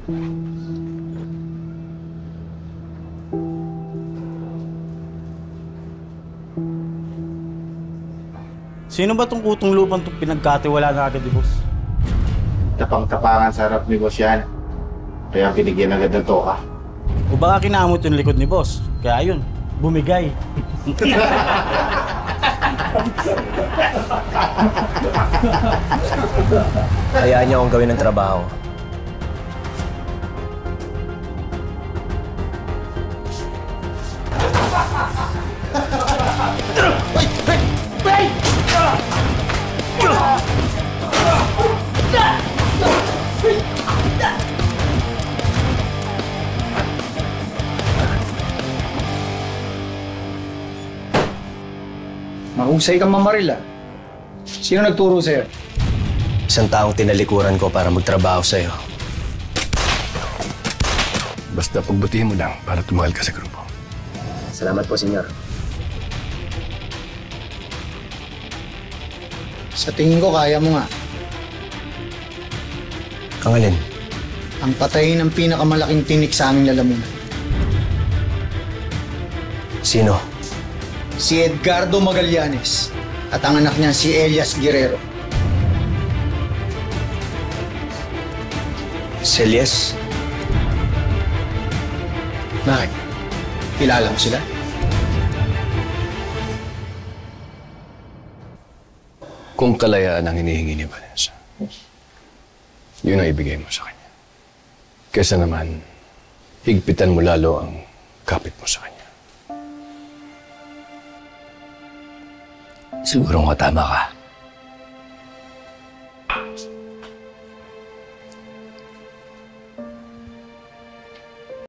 Sino ba tong kutong lupang itong pinagkatiwala na agad ni boss? Tapang-tapangan sa harap ni boss yan. Kaya binigyan agad ng toka. O baka kinamot yung likod ni boss. Kaya yun, bumigay. Hayaan niyo akong gawin ng trabaho. Mahusay kang mamaril, ah. Sino nagturo sa'yo? Isang taong tinalikuran ko para magtrabaho sa'yo. Basta pagbutihin mo lang para tumagal ka sa grupo. Salamat po, senyor. Sa tingin ko, kaya mo nga. Ang alin? Ang patayin ng pinakamalaking tinik sa aming lalamunan. Sino? Si Edgardo Magallanes at ang anak niya si Elias Guerrero. Celias? Bakit? Kilala mo sila? Kung kalayaan ang hinihingi ni Vanessa, yun ang ibigay mo sa kanya. Kesa naman, higpitan mo lalo ang kapit mo sa kanya. Siguro nga tama ka.